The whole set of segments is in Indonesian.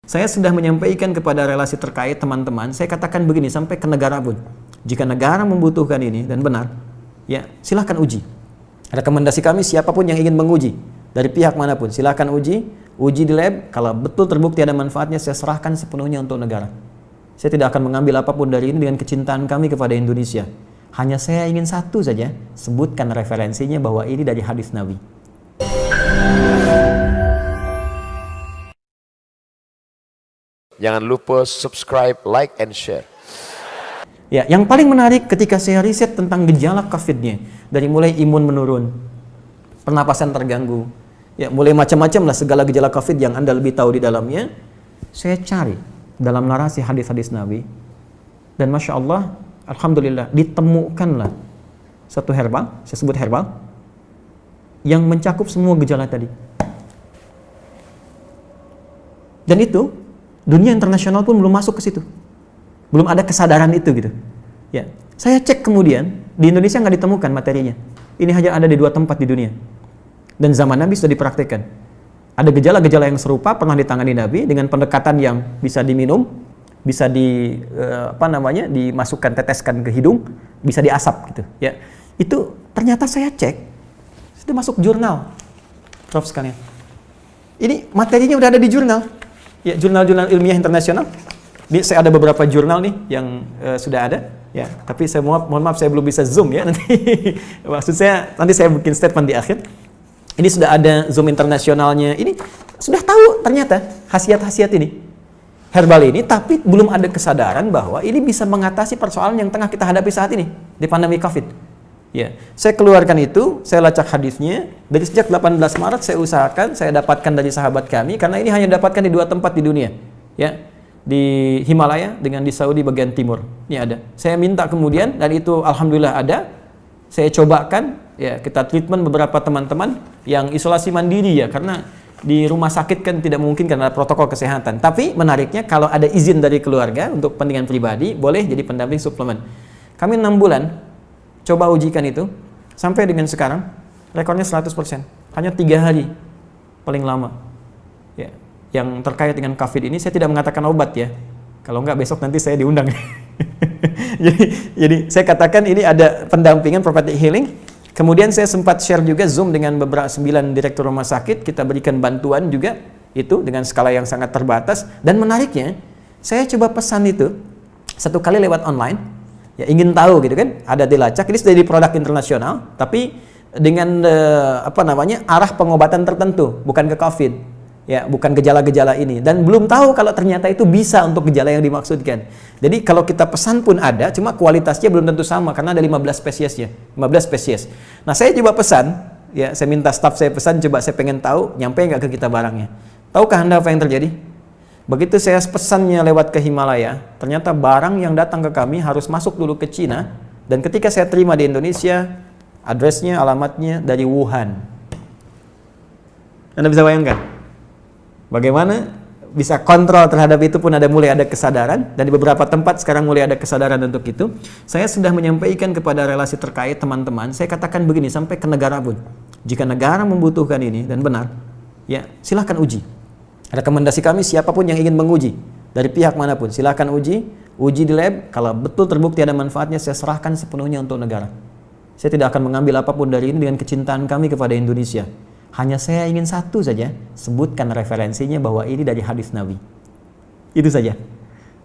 Saya sudah menyampaikan kepada relasi terkait teman-teman, saya katakan begini sampai ke negara pun. Jika negara membutuhkan ini dan benar, ya silahkan uji. Rekomendasi kami siapapun yang ingin menguji dari pihak manapun, silahkan uji di lab. Kalau betul terbukti ada manfaatnya, saya serahkan sepenuhnya untuk negara. Saya tidak akan mengambil apapun dari ini dengan kecintaan kami kepada Indonesia. Hanya saya ingin satu saja, sebutkan referensinya bahwa ini dari hadis Nabi. Jangan lupa subscribe, like, and share. Ya, yang paling menarik ketika saya riset tentang gejala COVID-nya, dari mulai imun menurun, pernapasan terganggu, ya mulai macam-macam lah segala gejala COVID yang Anda lebih tahu di dalamnya, saya cari dalam narasi hadis-hadis Nabi, dan Masya Allah, Alhamdulillah, ditemukanlah satu herbal, saya sebut herbal, yang mencakup semua gejala tadi. Dan itu, dunia internasional pun belum masuk ke situ. Belum ada kesadaran itu gitu. Ya, saya cek kemudian di Indonesia nggak ditemukan materinya. Ini hanya ada di 2 tempat di dunia. Dan zaman Nabi sudah dipraktikkan. Ada gejala-gejala yang serupa pernah ditangani Nabi dengan pendekatan yang bisa diminum, bisa dimasukkan, teteskan ke hidung, bisa diasap gitu. Ya, itu ternyata saya cek sudah masuk jurnal, Prof sekalian. Ini materinya udah ada di jurnal. Ya, jurnal-jurnal ilmiah internasional. Saya ada beberapa jurnal nih yang sudah ada, ya. Tapi saya mohon maaf saya belum bisa zoom ya nanti. Maksud saya nanti saya bikin statement di akhir. Ini sudah ada zoom internasionalnya. Ini sudah tahu ternyata khasiat-khasiat ini herbal ini, tapi belum ada kesadaran bahwa ini bisa mengatasi persoalan yang tengah kita hadapi saat ini di pandemi COVID. Ya, saya keluarkan itu, saya lacak hadisnya dari sejak 18 Maret saya usahakan, saya dapatkan dari sahabat kami karena ini hanya dapatkan di 2 tempat di dunia. Ya. Di Himalaya dengan di Saudi bagian timur. Ini ada. Saya minta kemudian dan itu alhamdulillah ada. Saya cobakan, ya kita treatment beberapa teman-teman yang isolasi mandiri ya karena di rumah sakit kan tidak mungkin karena protokol kesehatan. Tapi menariknya kalau ada izin dari keluarga untuk kepentingan pribadi boleh jadi pendamping suplemen. Kami 6 bulan coba ujikan itu sampai dengan sekarang rekornya 100%. Hanya 3 hari paling lama. Ya. Yang terkait dengan COVID ini saya tidak mengatakan obat ya. Kalau enggak besok nanti saya diundang. jadi saya katakan ini ada pendampingan prophetic healing. Kemudian saya sempat share juga Zoom dengan beberapa 9 direktur rumah sakit. Kita berikan bantuan juga itu dengan skala yang sangat terbatas. Dan menariknya saya coba pesan itu 1 kali lewat online. Ya ingin tahu gitu kan. Ada dilacak. Ini sudah di produk internasional. Tapi dengan arah pengobatan tertentu. Bukan ke COVID. Ya, bukan gejala-gejala ini dan belum tahu kalau ternyata itu bisa untuk gejala yang dimaksudkan. Jadi kalau kita pesan pun ada, cuma kualitasnya belum tentu sama karena ada 15 spesiesnya, 15 spesies. Nah, saya coba pesan, ya saya minta staff saya pesan, coba saya pengen tahu nyampe nggak ke kita barangnya. Tahukah Anda apa yang terjadi? Begitu saya pesannya lewat ke Himalaya, ternyata barang yang datang ke kami harus masuk dulu ke Cina dan ketika saya terima di Indonesia, addressnya, alamatnya dari Wuhan. Anda bisa bayangkan? Bagaimana bisa kontrol terhadap itu pun mulai ada kesadaran dan di beberapa tempat sekarang mulai ada kesadaran untuk itu. Saya sudah menyampaikan kepada relasi terkait teman-teman, saya katakan begini sampai ke negara pun. Jika negara membutuhkan ini dan benar, ya silahkan uji. Rekomendasi kami siapapun yang ingin menguji dari pihak manapun, silahkan uji di lab. Kalau betul terbukti ada manfaatnya, saya serahkan sepenuhnya untuk negara. Saya tidak akan mengambil apapun dari ini dengan kecintaan kami kepada Indonesia. Hanya saya ingin satu saja, sebutkan referensinya bahwa ini dari hadis Nabi. Itu saja.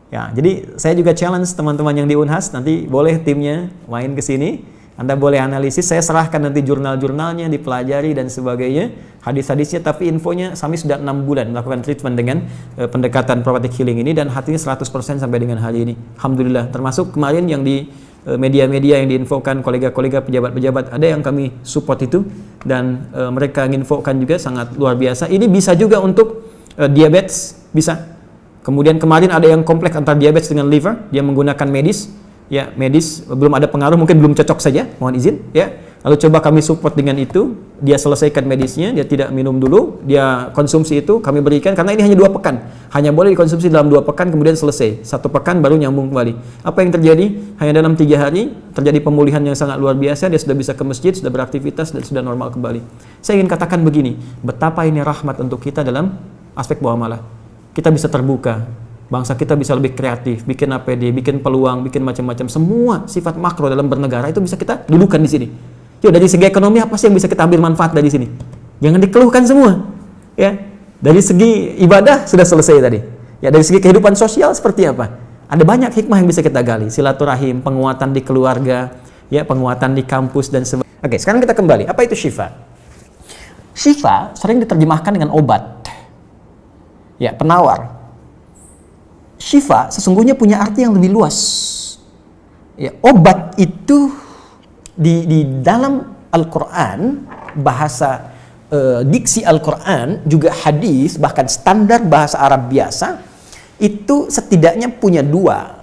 Ya, jadi saya juga challenge teman-teman yang di Unhas, nanti boleh timnya main ke sini. Anda boleh analisis, saya serahkan nanti jurnal-jurnalnya, dipelajari dan sebagainya, hadis-hadisnya, tapi infonya kami sudah 6 bulan melakukan treatment dengan pendekatan prophetic healing ini dan hatinya 100% sampai dengan hari ini. Alhamdulillah, termasuk kemarin yang di media-media yang diinfokan kolega-kolega pejabat-pejabat ada yang kami support itu dan mereka menginfokan juga sangat luar biasa. Ini bisa juga untuk diabetes bisa. Kemudian kemarin ada yang kompleks antara diabetes dengan liver, dia menggunakan medis. Ya, medis belum ada pengaruh, mungkin belum cocok saja, mohon izin ya. Lalu coba kami support dengan itu, dia selesaikan medisnya, dia tidak minum dulu, dia konsumsi itu, kami berikan, karena ini hanya 2 pekan. Hanya boleh dikonsumsi dalam 2 pekan, kemudian selesai. 1 pekan baru nyambung kembali. Apa yang terjadi? Hanya dalam 3 hari, terjadi pemulihan yang sangat luar biasa, dia sudah bisa ke masjid, sudah beraktivitas, dan sudah normal kembali. Saya ingin katakan begini, betapa ini rahmat untuk kita dalam aspek muamalah. kita bisa terbuka. Bangsa kita bisa lebih kreatif, bikin APD, bikin peluang, bikin macam-macam. Semua sifat makro dalam bernegara itu bisa kita dudukan di sini. Yuk, dari segi ekonomi apa sih yang bisa kita ambil manfaat dari sini? Jangan dikeluhkan semua. Ya, dari segi ibadah sudah selesai tadi. Ya, dari segi kehidupan sosial seperti apa? Ada banyak hikmah yang bisa kita gali. Silaturahim, penguatan di keluarga, ya, penguatan di kampus dan sebagainya. Oke, sekarang kita kembali. Apa itu syifa? Syifa sering diterjemahkan dengan obat. Ya, penawar. Syifa sesungguhnya punya arti yang lebih luas. Ya, obat itu di dalam Al-Quran, bahasa diksi Al-Quran, juga hadis, bahkan standar bahasa Arab biasa, itu setidaknya punya dua,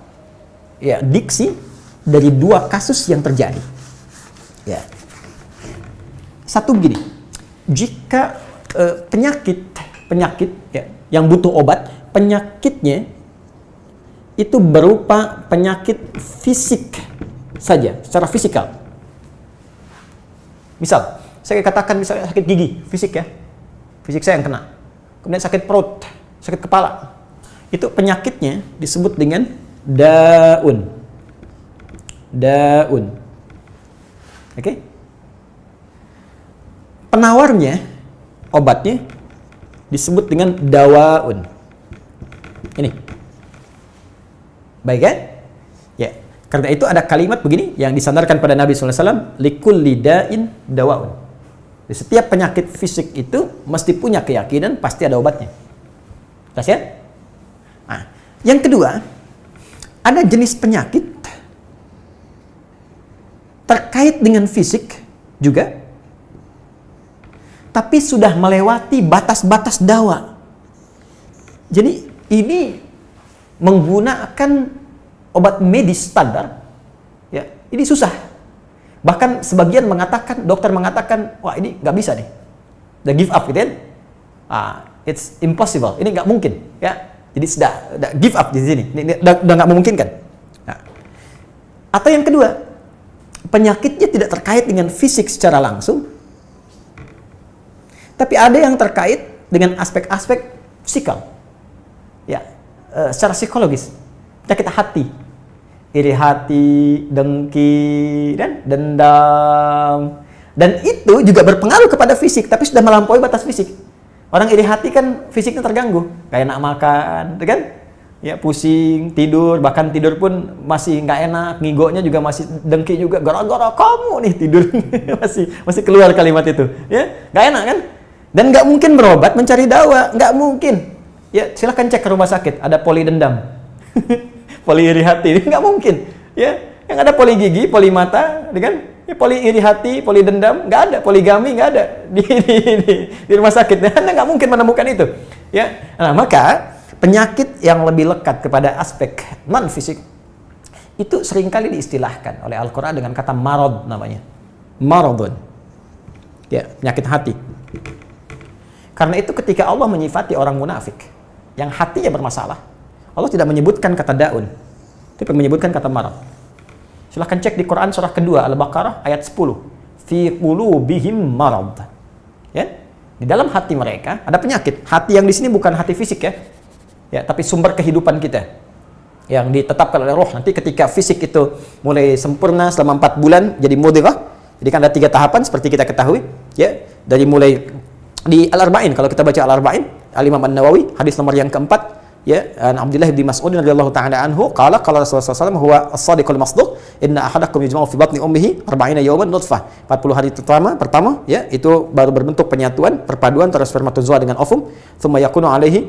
ya, diksi dari dua kasus yang terjadi. Ya. Satu begini, jika penyakit ya, yang butuh obat, penyakitnya itu berupa penyakit fisik saja, secara fisikal. Misal, saya katakan misalnya sakit gigi, fisik ya, fisik saya yang kena. Kemudian sakit perut, sakit kepala. Itu penyakitnya disebut dengan daun. Daun. Oke? Penawarnya, obatnya disebut dengan dawaun. Ini. Baik kan? Ya. Karena itu ada kalimat begini yang disandarkan pada Nabi SAW, likulli da'in dawaun. Di setiap penyakit fisik itu mesti punya keyakinan pasti ada obatnya. Jelas ya? Nah, yang kedua, ada jenis penyakit terkait dengan fisik juga, tapi sudah melewati batas-batas dawa. Jadi ini menggunakan obat medis standar, ya, ini susah. Bahkan sebagian mengatakan, dokter mengatakan, wah ini nggak bisa nih, udah give up gitu kan? It's impossible, ini nggak mungkin, ya. Jadi sudah give up di sini, ini udah nggak memungkinkan. Nah. Atau yang kedua, penyakitnya tidak terkait dengan fisik secara langsung, tapi ada yang terkait dengan aspek-aspek psikal, ya, secara psikologis, penyakit hati. Iri hati, dengki, dan dendam. Dan itu juga berpengaruh kepada fisik, tapi sudah melampaui batas fisik. Orang iri hati kan fisiknya terganggu, kayak enak makan, kan? Ya, pusing, tidur, bahkan tidur pun masih nggak enak, ngigonya juga masih dengki juga, gara-gara kamu nih tidur. masih keluar kalimat itu, ya, nggak enak kan? Dan nggak mungkin berobat mencari dawa, nggak mungkin. Ya, silahkan cek ke rumah sakit, ada poli dendam. Poli iri hati, ini nggak mungkin, ya. Yang ada poli gigi, poli mata, kan? Ya, poli iri hati, poli dendam, nggak ada. Poligami nggak ada di rumah sakit. Anda nggak mungkin menemukan itu, ya. Nah, maka penyakit yang lebih lekat kepada aspek non fisik itu seringkali diistilahkan oleh Al-Quran dengan kata marad namanya, maradun, ya, penyakit hati. Karena itu ketika Allah menyifati orang munafik yang hatinya bermasalah, Allah tidak menyebutkan kata daun, tapi menyebutkan kata marad. Silahkan cek di Quran surah kedua Al-Baqarah ayat 10. Fi qulubihim marad. Ya, di dalam hati mereka ada penyakit. Hati yang di sini bukan hati fisik ya. Ya, tapi sumber kehidupan kita yang ditetapkan oleh roh. Nanti ketika fisik itu mulai sempurna selama 4 bulan jadi mudghah. Jadi kan ada 3 tahapan seperti kita ketahui, ya. Dari mulai di Al-Arba'in, kalau kita baca Al-Arba'in, Al-Imam An-Nawawi, hadis nomor yang keempat, ya, Abdullah bin Mas'ud radhiyallahu ta'ala anhu qala qala Rasulullah SAW huwa as-sadiqul masduq inna ahadakum yujma'u fi batni ummihi 40 yawman nutfah. 40 hari pertama ya, itu baru berbentuk penyatuan, perpaduan antara spermatozoa dengan ovum, thumma yakunu alaihi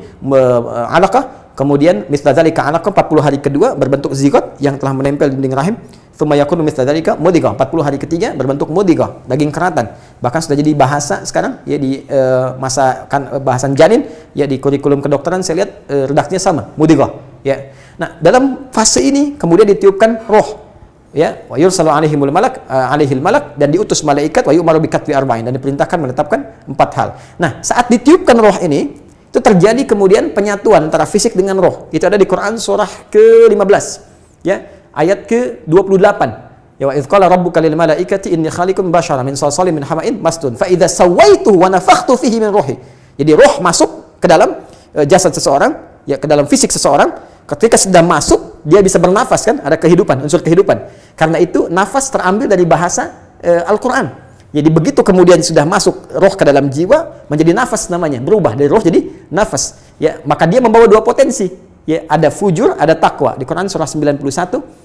alaqah, kemudian mithla dzalika alaqah, 40 hari kedua berbentuk zigot yang telah menempel di dinding rahim, thumma yakunu mithla dzalika mudghah, 40 hari ketiga berbentuk mudghah, daging keratan. Bahkan sudah jadi bahasa sekarang ya di masa bahasan janin ya, di kurikulum kedokteran saya lihat redaksinya sama, mudghah, ya. Nah, dalam fase ini kemudian ditiupkan roh, ya, wa yursalu alaihimul malak, alaihil malak, dan diutus malaikat, wa yu'maru bikatbi arba'in, dan diperintahkan menetapkan 4 hal. Nah, saat ditiupkan roh ini, itu terjadi kemudian penyatuan antara fisik dengan roh. Itu ada di Quran surah ke-15, ya, ayat ke-28. Ya, wa idz qala rabbuka lil malaikati inni khaliqun basyaran min salsalin min hama'in masdun fa idza sawaituhu wa nafakhtu fihi min ruhi. Jadi roh masuk ke dalam jasad seseorang, ya ke dalam fisik seseorang, ketika sudah masuk dia bisa bernafas kan, ada kehidupan, unsur kehidupan. Karena itu nafas terambil dari bahasa Al-Quran. Jadi begitu kemudian sudah masuk roh ke dalam jiwa, menjadi nafas namanya, berubah dari roh jadi nafas. Ya, maka dia membawa dua potensi. Ya, ada fujur, ada takwa. Di Quran surah 91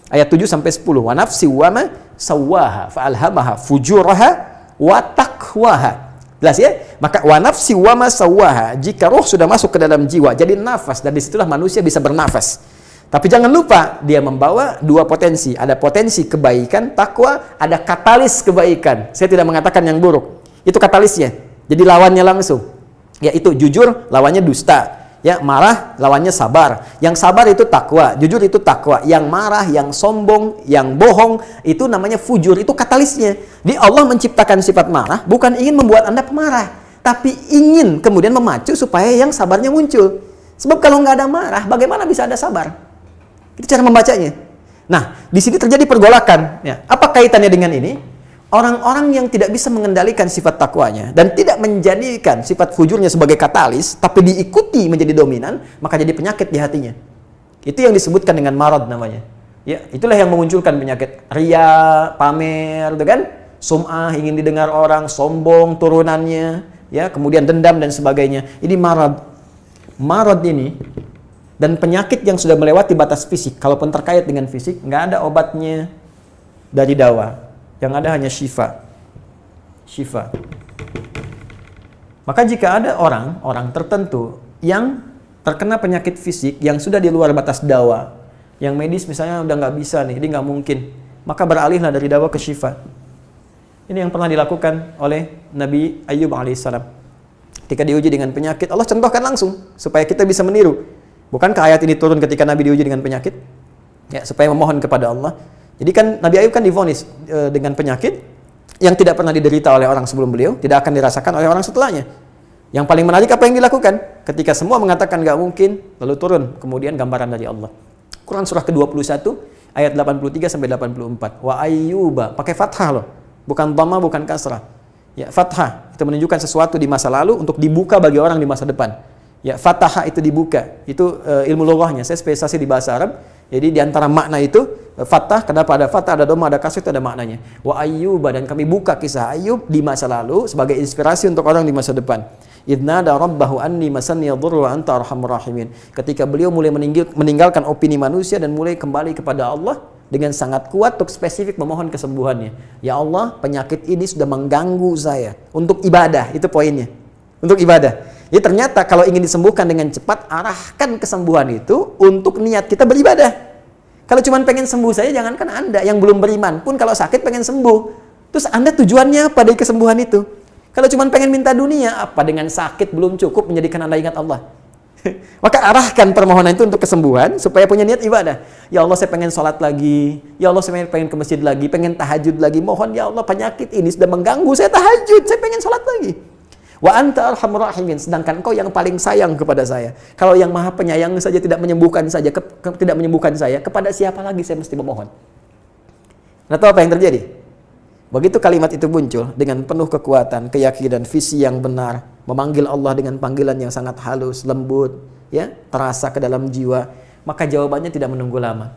ayat 7 sampai 10. Wa nafsi wa ma sawwaha fa alhamaha fujuraha wa taqwaha. Jelas ya? Maka wa nafsi wa ma sawwaha, jika roh sudah masuk ke dalam jiwa jadi nafas, dan disitulah manusia bisa bernafas. Tapi jangan lupa dia membawa dua potensi, ada potensi kebaikan, takwa, ada katalis kebaikan. Saya tidak mengatakan yang buruk, itu katalisnya, jadi lawannya langsung, yaitu jujur lawannya dusta, ya, marah lawannya sabar. Yang sabar itu takwa, jujur itu takwa. Yang marah, yang sombong, yang bohong itu namanya fujur, itu katalisnya. Di Allah menciptakan sifat marah bukan ingin membuat Anda pemarah, tapi ingin kemudian memacu supaya yang sabarnya muncul. Sebab kalau nggak ada marah, bagaimana bisa ada sabar? Itu cara membacanya. Nah, di sini terjadi pergolakan. Ya. Apa kaitannya dengan ini? Orang-orang yang tidak bisa mengendalikan sifat takwanya dan tidak menjadikan sifat fujurnya sebagai katalis, tapi diikuti menjadi dominan, maka jadi penyakit di hatinya. Itu yang disebutkan dengan marad namanya. Ya, itulah yang memunculkan penyakit riya, pamer, gitu kan? Sum'ah, ingin didengar orang, sombong turunannya, ya, kemudian dendam dan sebagainya. Ini marad. Marad ini dan penyakit yang sudah melewati batas fisik, kalaupun terkait dengan fisik, nggak ada obatnya dari dawa. Yang ada hanya syifa. Syifa. Maka jika ada orang tertentu yang terkena penyakit fisik yang sudah di luar batas dawa, yang medis misalnya udah nggak bisa nih, ini nggak mungkin, maka beralihlah dari dawa ke syifa. Ini yang pernah dilakukan oleh Nabi Ayyub alaihissalam. Ketika diuji dengan penyakit, Allah contohkan langsung supaya kita bisa meniru. Bukankah ayat ini turun ketika Nabi diuji dengan penyakit? Ya, supaya memohon kepada Allah. Jadi kan Nabi Ayub kan divonis dengan penyakit yang tidak pernah diderita oleh orang sebelum beliau, tidak akan dirasakan oleh orang setelahnya. Yang paling menarik apa yang dilakukan? Ketika semua mengatakan nggak mungkin, lalu turun kemudian gambaran dari Allah. Quran surah ke-21 ayat 83 sampai 84. Wa ayyuba, pakai fathah loh, bukan dhamma, bukan kasrah. Ya, fathah itu menunjukkan sesuatu di masa lalu untuk dibuka bagi orang di masa depan. Ya, fathah itu dibuka. Itu ilmu lughahnya. Saya spesialisasi di bahasa Arab. Jadi di antara makna itu fathah, kenapa ada fathah, ada dhamma, ada kasrah, itu ada maknanya. Wa ayyuba, dan kami buka kisah Ayub di masa lalu sebagai inspirasi untuk orang di masa depan. Idnada rabbahu anni masanni yadhurru wa anta arhamur rahimin. Ketika beliau mulai meninggalkan opini manusia dan mulai kembali kepada Allah dengan sangat kuat untuk spesifik memohon kesembuhannya. Ya Allah, penyakit ini sudah mengganggu saya. Untuk ibadah, itu poinnya. Untuk ibadah. Jadi ternyata kalau ingin disembuhkan dengan cepat, arahkan kesembuhan itu untuk niat kita beribadah. Kalau cuma pengen sembuh saja, jangankan Anda yang belum beriman pun kalau sakit pengen sembuh. Terus Anda tujuannya apa dari kesembuhan itu? Kalau cuma pengen minta dunia, apa dengan sakit belum cukup menjadikan Anda ingat Allah? Maka arahkan permohonan itu untuk kesembuhan supaya punya niat ibadah. Ya Allah, saya pengen sholat lagi. Ya Allah, saya pengen ke masjid lagi, pengen tahajud lagi. Mohon ya Allah, penyakit ini sudah mengganggu saya tahajud, saya pengen sholat lagi. Wa anta arhamur rahimin, sedangkan Engkau yang paling sayang kepada saya. Kalau yang Maha Penyayang saja tidak menyembuhkan saya, kepada siapa lagi saya mesti memohon? Nah, tahu apa yang terjadi? Begitu kalimat itu muncul dengan penuh kekuatan, keyakinan, visi yang benar, memanggil Allah dengan panggilan yang sangat halus, lembut, ya, terasa ke dalam jiwa, maka jawabannya tidak menunggu lama.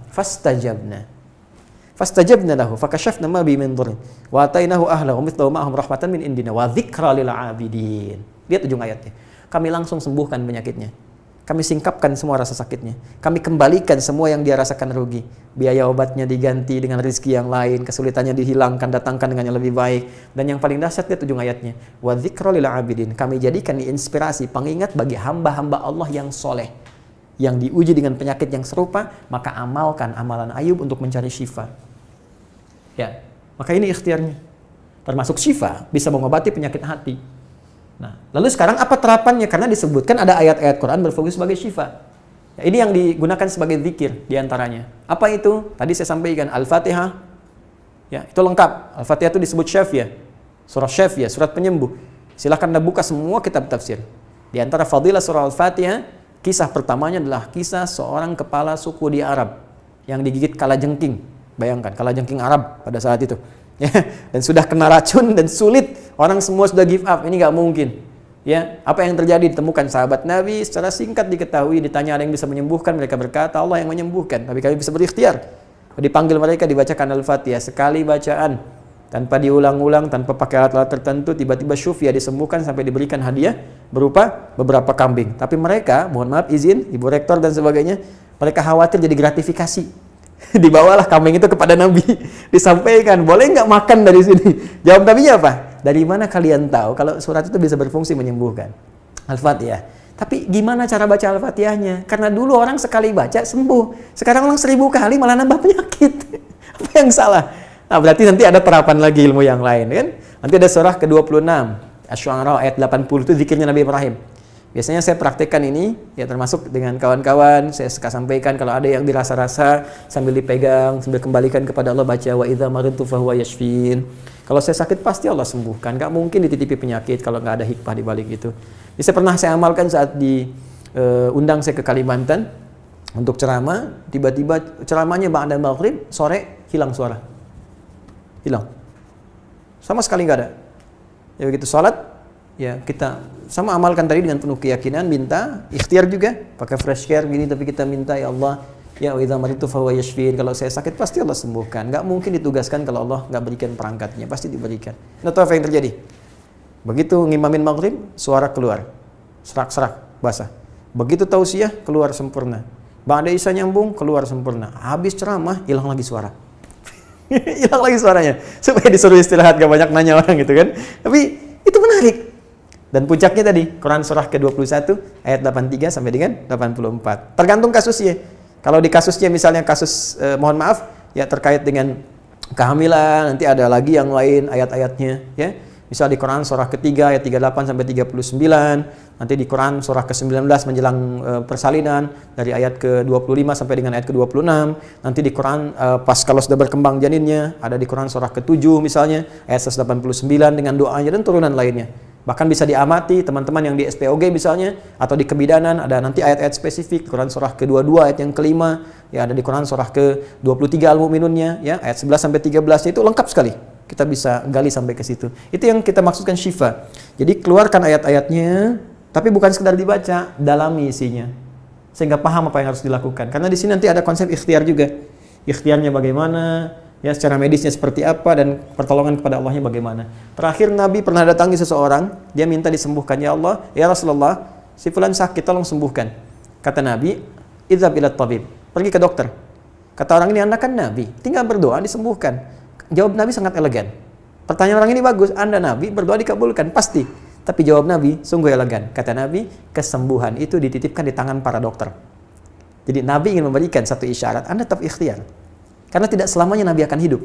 Fastajabna lahu fakashafna ma bi min dhurrin wa atainahu ahlahu mithlahu ma'ahum rahmatan min indina wa dzikra lil 'abidin. Lihat ujung ayatnya. Kami langsung sembuhkan penyakitnya. Kami singkapkan semua rasa sakitnya. Kami kembalikan semua yang dia rasakan rugi. Biaya obatnya diganti dengan rezeki yang lain, kesulitannya dihilangkan, datangkan dengan yang lebih baik. Dan yang paling dahsyat, lihat ujung ayatnya. Wa dzikra lil 'abidin. Kami jadikan inspirasi, pengingat bagi hamba-hamba Allah yang soleh, yang diuji dengan penyakit yang serupa, maka amalkan amalan Ayub untuk mencari syifa. Ya, maka ini ikhtiarnya. Termasuk syifa, bisa mengobati penyakit hati. Nah, lalu sekarang apa terapannya? Karena disebutkan ada ayat-ayat Quran berfokus sebagai syifa. Ya, ini yang digunakan sebagai zikir diantaranya. Apa itu? Tadi saya sampaikan Al-Fatihah. Ya, itu lengkap. Al-Fatihah itu disebut syafiyah. Surah syafiyah, surat penyembuh. Silahkan Anda buka semua kitab tafsir. Di antara fadilah surah Al-Fatihah, kisah pertamanya adalah kisah seorang kepala suku di Arab yang digigit kalajengking. Bayangkan, kalajengking Arab pada saat itu. Ya, dan sudah kena racun dan sulit. Orang semua sudah give up, ini nggak mungkin. Ya, apa yang terjadi? Ditemukan sahabat Nabi secara singkat diketahui, ditanya ada yang bisa menyembuhkan, mereka berkata Allah yang menyembuhkan, tapi kami bisa berikhtiar. Dipanggil mereka, dibacakan Al-Fatihah sekali bacaan, tanpa diulang-ulang, tanpa pakai alat-alat tertentu, tiba-tiba syufia disembuhkan sampai diberikan hadiah berupa beberapa kambing. Tapi mereka, mohon maaf izin, Ibu Rektor dan sebagainya, mereka khawatir jadi gratifikasi. Dibawalah kambing itu kepada Nabi, disampaikan, boleh nggak makan dari sini? Jawab Nabinya apa? Dari mana kalian tahu kalau surat itu bisa berfungsi menyembuhkan? Al-Fatihah. Tapi gimana cara baca Al-Fatihahnya? Karena dulu orang sekali baca sembuh. Sekarang orang 1000 kali malah nambah penyakit. Apa yang salah? Nah, berarti nanti ada terapan lagi ilmu yang lain, kan? Nanti ada surah ke-26, Asy-Syu'ara ayat 80 itu zikirnya Nabi Ibrahim. Biasanya saya praktekkan ini, ya termasuk dengan kawan-kawan, saya suka sampaikan kalau ada yang dirasa-rasa sambil dipegang, sambil kembalikan kepada Allah, baca wa idza maridtu fahuwa yashfin. Kalau saya sakit pasti Allah sembuhkan, nggak mungkin dititipi penyakit kalau nggak ada hikmah di balik itu. Ini saya amalkan saat diundang saya ke Kalimantan untuk ceramah, tiba-tiba ceramahnya ba'da maghrib, sore hilang suara. Hilang. Sama sekali nggak ada. Ya begitu salat, ya kita sama amalkan tadi dengan penuh keyakinan, minta, ikhtiar juga, pakai fresh care gini, tapi kita minta ya Allah, ya wa idza maridtu fahuwa yashfin, kalau saya sakit pasti Allah sembuhkan. Nggak mungkin ditugaskan kalau Allah nggak berikan perangkatnya, pasti diberikan. Nah, tahu apa yang terjadi? Begitu ngimamin maghrib, suara keluar, serak-serak, basah. Begitu tausiah, keluar sempurna. Ba'da isya nyambung, keluar sempurna. Habis ceramah, hilang lagi suara. Hilang lagi suaranya. Supaya disuruh istirahat, gak banyak nanya orang gitu kan. Tapi itu menarik. Dan puncaknya tadi, Quran surah ke-21 ayat 83 sampai dengan 84. Tergantung kasusnya. Kalau di kasusnya misalnya kasus mohon maaf ya terkait dengan kehamilan, nanti ada lagi yang lain ayat-ayatnya ya. Misal di Quran surah ketiga ayat 38 sampai 39, nanti di Quran surah ke-19 menjelang persalinan dari ayat ke-25 sampai dengan ayat ke-26, nanti di Quran pas kalau sudah berkembang janinnya, ada di Quran surah ke-7 misalnya ayat 189 dengan doanya dan turunan lainnya. Bahkan bisa diamati teman-teman yang di SPOG misalnya atau di kebidanan ada nanti ayat-ayat spesifik, Quran surah ke-22 ayat yang kelima, ya ada di Quran surah ke-23 Al-Mu'minunnya ya ayat 11 sampai 13 itu lengkap sekali. Kita bisa gali sampai ke situ. Itu yang kita maksudkan syifa. Jadi keluarkan ayat-ayatnya, tapi bukan sekedar dibaca, dalami isinya. Sehingga paham apa yang harus dilakukan. Karena di sini nanti ada konsep ikhtiar juga. Ikhtiarnya bagaimana, ya secara medisnya seperti apa, dan pertolongan kepada Allahnya bagaimana. Terakhir Nabi pernah datangi seseorang, dia minta disembuhkan. Ya Allah, ya Rasulullah, si fulan sakit, tolong sembuhkan. Kata Nabi, idzhab ila tabib. Pergi ke dokter. Kata orang ini, Anda kan Nabi, tinggal berdoa disembuhkan. Jawab Nabi sangat elegan. Pertanyaan orang ini bagus, Anda Nabi, berdoa dikabulkan, pasti. Tapi jawab Nabi sungguh elegan. Kata Nabi, kesembuhan itu dititipkan di tangan para dokter. Jadi Nabi ingin memberikan satu isyarat, Anda tetap ikhtiar. Karena tidak selamanya Nabi akan hidup.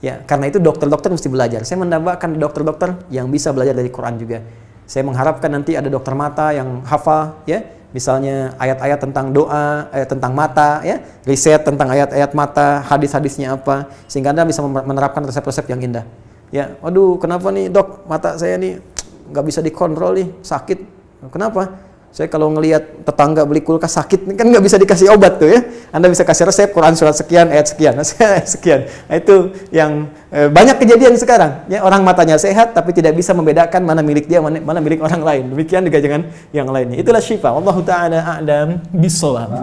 Ya, karena itu dokter-dokter mesti belajar. Saya mendambakan dokter-dokter yang bisa belajar dari Quran juga. Saya mengharapkan nanti ada dokter mata yang hafal, ya. Misalnya ayat-ayat tentang doa, tentang mata, ya, riset tentang ayat-ayat mata, hadis-hadisnya apa, sehingga Anda bisa menerapkan resep-resep yang indah. Ya, waduh, kenapa nih dok, mata saya nih nggak bisa dikontrol nih, sakit. Kenapa? Saya kalau ngelihat tetangga beli kulkas sakit, kan nggak bisa dikasih obat tuh ya. Anda bisa kasih resep Quran surat sekian, ayat sekian, ayat sekian. Nah, itu yang banyak kejadian sekarang. Ya, orang matanya sehat tapi tidak bisa membedakan mana milik dia, mana milik orang lain. Demikian juga dengan yang lainnya. Itulah syifa. Wallahu ta'ala a'lam bishawab.